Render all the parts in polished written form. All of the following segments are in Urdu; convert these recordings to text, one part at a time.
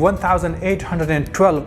1,812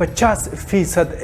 50%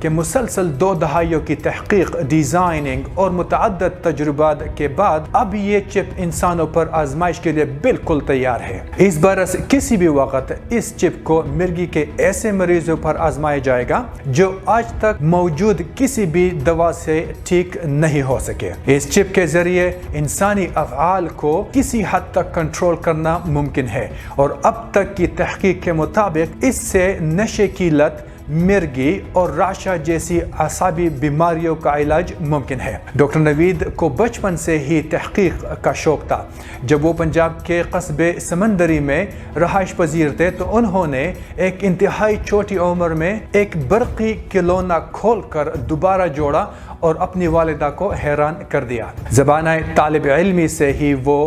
کہ مسلسل 2 دہائیوں کی تحقیق، ڈیزائننگ اور متعدد تجربات کے بعد اب یہ چپ انسانوں پر آزمائش کے لیے بالکل تیار ہے۔ اس برس کسی بھی وقت اس چپ کو مرگی کے ایسے مریضوں پر آزمایا جائے گا جو آج تک موجود کسی بھی دوا سے ٹھیک نہیں ہو سکے۔ اس چپ کے ذریعے انسانی افعال کو کسی حد تک کنٹرول کرنا ممکن ہے، اور اب تک کی تحقیق کے مطابق اس سے نشے کی لت، مرگی اور راشا جیسی اعصابی بیماریوں کا علاج ممکن ہے۔ ڈاکٹر نوید کو بچپن سے ہی تحقیق کا شوق تھا۔ جب وہ پنجاب کے قصبے سمندری میں رہائش پذیر تھے تو انہوں نے ایک انتہائی چھوٹی عمر میں ایک برقی کھلونا کھول کر دوبارہ جوڑا اور اپنی والدہ کو حیران کر دیا۔ زبانہ طالب علمی سے ہی وہ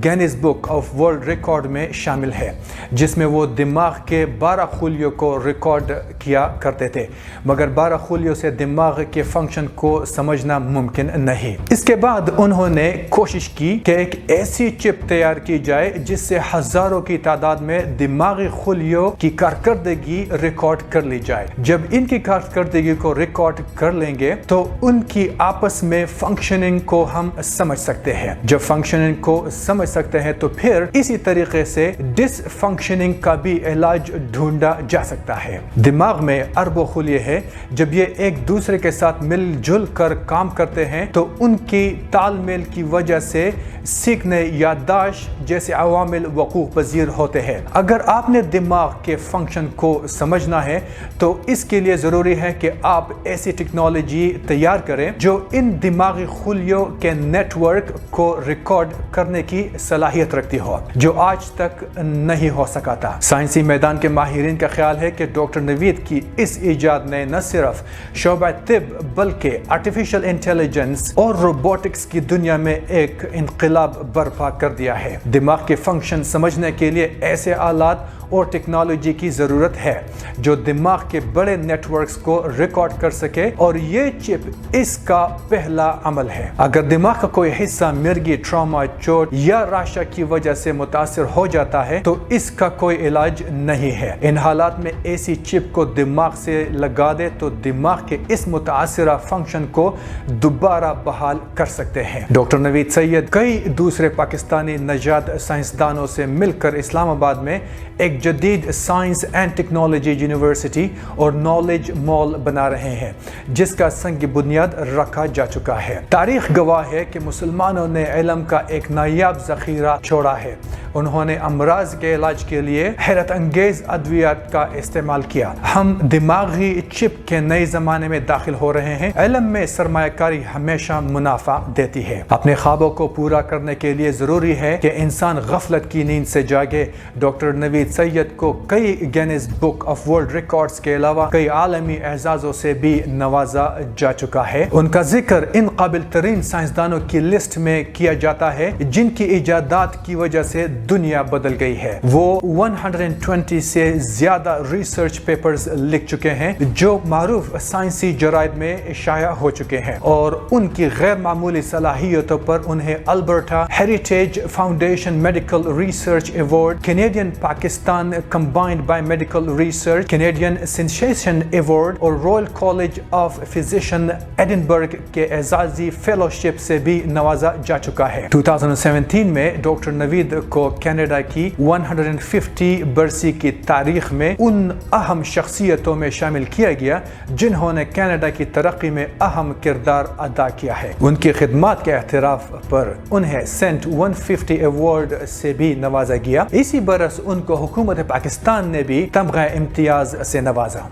Guinness book of world record میں شامل ہے، جس میں وہ دماغ کے 12 خلیوں کو ریکارڈ کیا کرتے تھے، مگر 12 خلیوں سے دماغ کے فنکشن کو سمجھنا ممکن نہیں۔ اس کے بعد انہوں نے کوشش کی کہ ایک ایسی چپ تیار کی جائے جس سے ہزاروں کی تعداد میں دماغی خلیوں کی کارکردگی ریکارڈ کر لی جائے۔ جب ان کی کارکردگی کو ریکارڈ کر لیں گے تو ان کی آپس میں فنکشننگ کو ہم سمجھ سکتے ہیں۔ جب فنکشننگ کو سمجھ سکتے ہیں تو پھر اسی طریقے سے ڈس فنکشننگ کا بھی علاج ڈھونڈا جا سکتا ہے۔ دماغ میں اربوں خلیے ہیں، جب یہ ایک دوسرے کے ساتھ مل جل کر کام کرتے ہیں تو ان کی تال میل کی وجہ سے سیکھنے، یادداشت جیسے عوامل وقوع پذیر ہوتے ہیں۔ اگر آپ نے دماغ کے فنکشن کو سمجھنا ہے تو اس کے لیے ضروری ہے کہ آپ ایسی ٹیکنالوجی تیار کریں جو ان دماغی خلیوں کے نیٹ ورک کو ریکارڈ کرنے کی صلاحیت رکھتی ہو، جو آج تک نہیں ہو سکا تھا۔ سائنسی میدان کے ماہرین کا خیال ہے کہ ڈاکٹر نوید کی اس ایجاد نے نہ صرف شعبہ طب بلکہ آرٹیفیشل انٹیلیجنس اور روبوٹکس کی دنیا میں ایک انقلاب برپا کر دیا ہے۔ دماغ کے فنکشن سمجھنے کے لیے ایسے آلات اور ٹیکنالوجی کی ضرورت ہے جو دماغ کے بڑے نیٹ ورکس کو ریکارڈ کر سکے، اور یہ چپ اس کا پہلا عمل ہے۔ اگر دماغ کا کوئی حصہ مرگی، ٹراما، چوٹ یا راشا کی وجہ سے متاثر ہو جاتا ہے تو اس کا کوئی علاج نہیں ہے۔ ان حالات میں ایسی چپ کو دماغ سے لگا دے تو دماغ کے اس متاثرہ فنکشن کو دوبارہ بحال کر سکتے ہیں۔ ڈاکٹر نوید سید کئی دوسرے پاکستانی نژاد سائنسدانوں سے مل کر اسلام آباد میں ایک جدید سائنس اینڈ ٹیکنالوجی یونیورسٹی اور نالج مال بنا رہے ہیں، جس کا سنگ بنیاد رکھا جا چکا ہے۔ تاریخ گواہ ہے کہ مسلمانوں نے علم کا ایک نایاب ذخیرہ چھوڑا ہے۔ انہوں نے امراض کے علاج کے لیے حیرت انگیز ادویات کا استعمال کیا۔ ہم دماغی چپ کے نئے زمانے میں داخل ہو رہے ہیں۔ علم میں سرمایہ کاری ہمیشہ منافع دیتی ہے۔ اپنے خوابوں کو پورا کرنے کے لیے ضروری ہے کہ انسان غفلت کی نیند سے جاگے۔ ڈاکٹر نوید سید کو کئی Guinness book of world records کے علاوہ کئی عالمی اعزازوں سے بھی نوازا جا چکا ہے۔ ان کا ذکر ان قابل ترین سائنسدانوں کی لسٹ میں کیا جاتا ہے جن کی ایجادات کی وجہ سے دنیا بدل گئی ہے۔ وہ 120 سے زیادہ ریسرچ پیپرز لکھ چکے ہیں جو معروف سائنسی جرائد میں شائع ہو چکے ہیں، اور ان کی غیر معمولی صلاحیتوں پر انہیں Alberta heritage foundation medical research award, Canadian Pakistan combined biomedical research, Canadian sensation award اور royal college of physician Edinburgh کے اعزازی فیلوشپ سے بھی نوازا جا چکا ہے۔ 2017 میں ڈاکٹر نوید کو کینیڈا کی 150 برسی کی تاریخ میں ان اہم شخصیتوں میں شامل کیا گیا جنہوں نے کینیڈا کی ترقی میں اہم کردار ادا کیا ہے۔ ان کی خدمات کے اعتراف پر انہیں سینٹ 150 ایوارڈ سے بھی نوازا گیا۔ اسی برس ان کو حکومت پاکستان نے بھی تمغہ امتیاز سے نوازا۔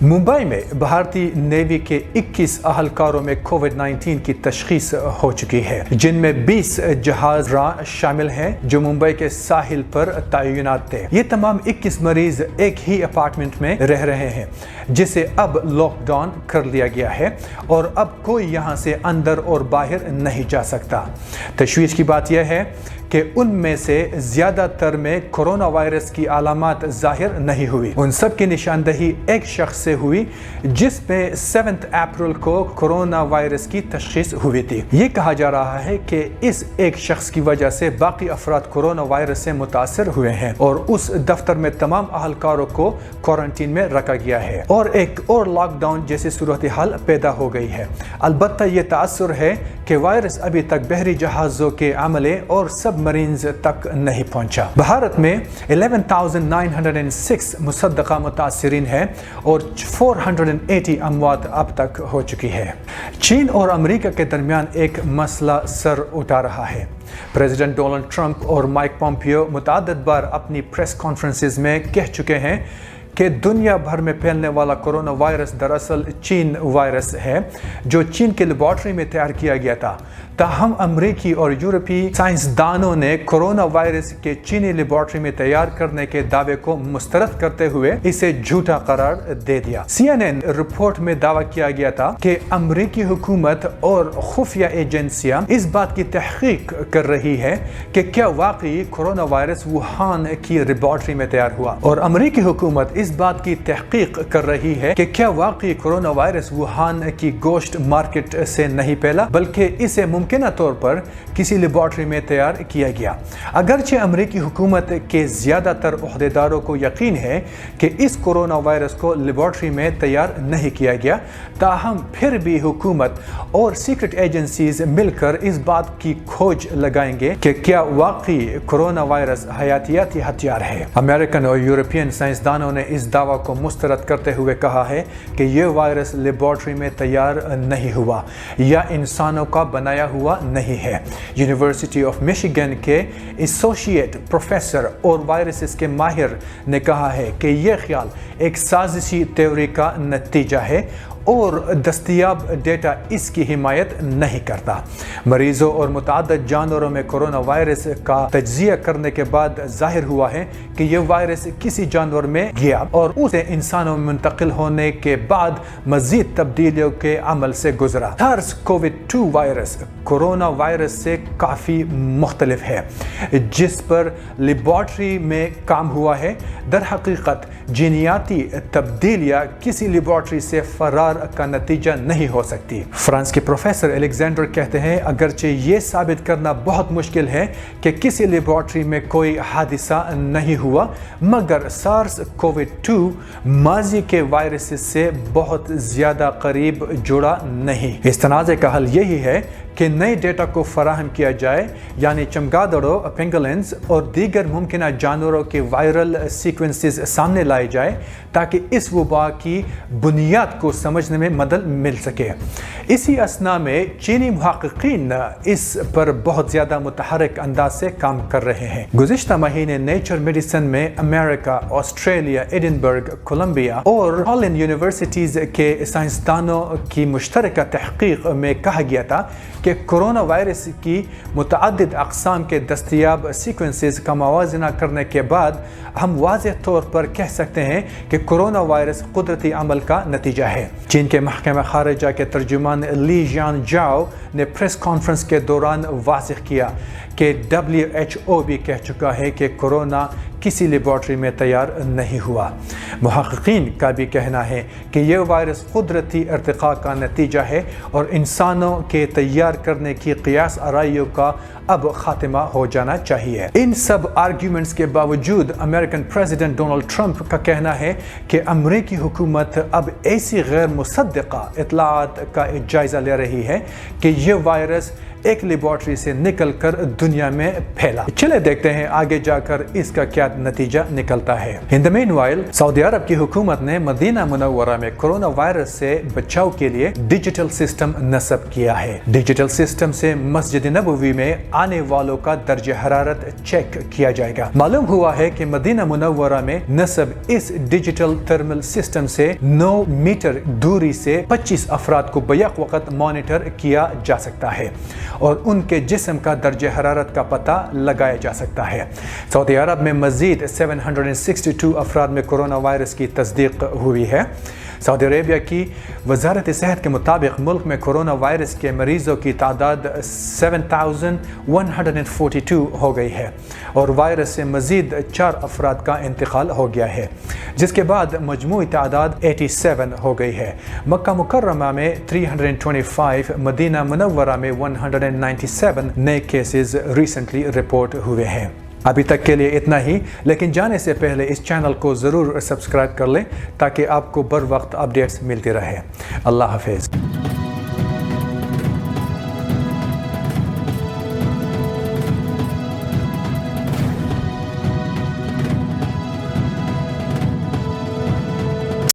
ممبئی میں بھارتی نیوی کے 21 اہلکاروں میں کووڈ-19 کی تشخیص ہو چکی ہے، جن میں 20 جہاز راں شامل ہیں جو ممبئی کے ساحل پر تعینات تھے۔ یہ تمام 21 مریض ایک ہی اپارٹمنٹ میں رہ رہے ہیں جسے اب لاک ڈاؤن کر لیا گیا ہے، اور اب کوئی یہاں سے اندر اور باہر نہیں جا سکتا۔ تشویش کی بات یہ ہے کہ ان میں سے زیادہ تر میں کورونا وائرس کی علامات ظاہر نہیں ہوئی۔ ان سب کی نشاندہی ایک شخص سے ہوئی جس میں 7 اپریل کو کورونا وائرس کی تشخیص ہوئی تھی۔ یہ کہا جا رہا ہے کہ اس ایک شخص کی وجہ سے باقی افراد کورونا وائرس سے متاثر ہوئے ہیں اور اس دفتر میں تمام اہلکاروں کو کوارنٹین میں رکھا گیا ہے اور ایک اور لاک ڈاؤن جیسی صورتحال پیدا ہو گئی ہے۔ البتہ یہ تاثر ہے کہ وائرس ابھی تک بحری جہازوں کے عملے اور سب مرینز تک نہیں پہنچا۔ بھارت میں 11,906 مصدقہ متاثرین ہیں اور 480 اموات اب تک ہو چکی ہے۔ چین اور امریکہ کے درمیان ایک مسئلہ سر اٹھا رہا ہے۔ پریزیڈنٹ ڈونلڈ ٹرمپ اور مائک پومپیو متعدد بار اپنی پریس کانفرنسز میں کہہ چکے ہیں کہ دنیا بھر میں پھیلنے والا کورونا وائرس دراصل چین وائرس ہے جو چین کی لیبارٹری میں تیار کیا گیا تھا۔ تاہم امریکی اور یورپی سائنسدانوں نے کورونا وائرس کے چینی لیبارٹری میں تیار کرنے کے دعوے کو مسترد کرتے ہوئے اسے جھوٹا قرار دے دیا۔ CNN رپورٹ میں دعویٰ کیا گیا تھا کہ امریکی حکومت اور خفیہ ایجنسیاں اس بات کی تحقیق کر رہی ہے کہ کیا واقعی کورونا وائرس ووہان کی لیبارٹری میں تیار ہوا، اور امریکی حکومت اس بات کی تحقیق کر رہی ہے کہ کیا واقعی کورونا وائرس ووہان کی گوشت مارکیٹ سے نہیں پھیلا بلکہ اسے ممکنہ طور پر کسی لیبارٹری میں تیار کیا گیا۔ اگرچہ امریکی حکومت کے زیادہ تر عہدیداروں کو یقین ہے کہ اس کورونا وائرس کو لیبارٹری میں تیار نہیں کیا گیا، تاہم پھر بھی حکومت اور سیکرٹ ایجنسیز مل کر اس بات کی کھوج لگائیں گے کہ کیا واقعی کورونا وائرس حیاتیاتی ہتھیار ہے۔ امریکن اور یورپین سائنسدانوں نے اس دعویٰ کو مسترد کرتے ہوئے کہا ہے کہ یہ وائرس لیبارٹری میں تیار نہیں ہوا یا انسانوں کا بنایا ہوا نہیں ہے۔ یونیورسٹی آف میشیگن کے ایسوسیٹ پروفیسر اور وائرسز کے ماہر نے کہا ہے کہ یہ خیال ایک سازشی تھیوری کا نتیجہ ہے اور دستیاب ڈیٹا اس کی حمایت نہیں کرتا۔ مریضوں اور متعدد جانوروں میں کورونا وائرس کا تجزیہ کرنے کے بعد ظاہر ہوا ہے کہ یہ وائرس کسی جانور میں گیا اور اسے انسانوں میں منتقل ہونے کے بعد مزید تبدیلیوں کے عمل سے گزرا۔ سارس کووڈ 2 وائرس کورونا وائرس سے کافی مختلف ہے جس پر لیبارٹری میں کام ہوا ہے۔ در حقیقت جینیاتی تبدیلیاں کسی لیبارٹری سے فرار کا نتیجہ نہیں ہو سکتی۔ فرانس کے پروفیسر الیگزینڈر کہتے ہیں اگرچہ یہ ثابت کرنا بہت مشکل ہے کہ کسی لیبارٹری میں کوئی حادثہ نہیں ہوا، مگر سارس کووڈ 2 ماضی کے وائرس سے بہت زیادہ قریب جڑا نہیں۔ اس تنازع کا حل یہی ہے کہ نئے ڈیٹا کو فراہم کیا جائے، یعنی چمگادڑوں، پینگولینز اور دیگر ممکنہ جانوروں کے وائرل سیکوینسز سامنے لائے جائے تاکہ اس وبا کی بنیاد کو سمجھنے میں مدد مل سکے۔ اسی اثناء میں چینی محققین اس پر بہت زیادہ متحرک انداز سے کام کر رہے ہیں۔ گزشتہ مہینے نیچر میڈیسن میں امریکہ، آسٹریلیا، ایڈنبرگ، کولمبیا اور ہالینڈ یونیورسٹیز کے سائنسدانوں کی مشترکہ تحقیق میں کہا گیا تھا کہ کورونا وائرس کی متعدد اقسام کے دستیاب سیکوینسز کا موازنہ کرنے کے بعد ہم واضح طور پر کہہ سکتے ہیں کہ کورونا وائرس قدرتی عمل کا نتیجہ ہے۔ چین کے محکمہ خارجہ کے ترجمان لی جان جاؤ نے پریس کانفرنس کے دوران واضح کیا کہ WHO بھی کہہ چکا ہے کہ کورونا کسی لیبارٹری میں تیار نہیں ہوا۔ محققین کا بھی کہنا ہے کہ یہ وائرس قدرتی ارتقاء کا نتیجہ ہے اور انسانوں کے تیار کرنے کی قیاس آرائیوں کا اب خاتمہ ہو جانا چاہیے۔ ان سب آرگیومنٹس کے باوجود امریکن پریزیڈنٹ ڈونلڈ ٹرمپ کا کہنا ہے کہ امریکی حکومت اب ایسی غیر مصدقہ اطلاعات کا جائزہ لے رہی ہے کہ یہ وائرس ایک لیبارٹری سے نکل کر دنیا میں پھیلا۔ چلے دیکھتے ہیں آگے جا کر اس کا کیا نتیجہ نکلتا ہے۔ ان دی مین وائل سعودی عرب کی حکومت نے مدینہ منورہ میں کورونا وائرس سے بچاؤ کے لیے ڈیجیٹل سسٹم نصب کیا ہے۔ ڈیجیٹل سسٹم سے مسجد نبوی میں آنے والوں کا درجہ حرارت چیک کیا جائے گا۔ معلوم ہوا ہے کہ مدینہ منورہ میں نصب اس ڈیجیٹل تھرمل سسٹم سے 9 میٹر دوری سے 25 افراد کو بیک وقت مانیٹر کیا جا سکتا ہے اور ان کے جسم کا درجہ حرارت کا پتہ لگایا جا سکتا ہے۔ سعودی عرب میں مزید 762 افراد میں کورونا وائرس کی تصدیق ہوئی ہے۔ سعودی عربیہ کی وزارت صحت کے مطابق ملک میں کورونا وائرس کے مریضوں کی تعداد 7142 ہو گئی ہے اور وائرس سے مزید 4 افراد کا انتقال ہو گیا ہے، جس کے بعد مجموعی تعداد 87 ہو گئی ہے۔ مکہ مکرمہ میں 325، مدینہ منورہ میں 197 نئے کیسز ریسنٹلی رپورٹ ہوئے ہیں۔ ابھی تک کے لیے اتنا ہی، لیکن جانے سے پہلے اس چینل کو ضرور سبسکرائب کر لیں تاکہ آپ کو بر وقت اپڈیٹس ملتی رہے۔ اللہ حافظ۔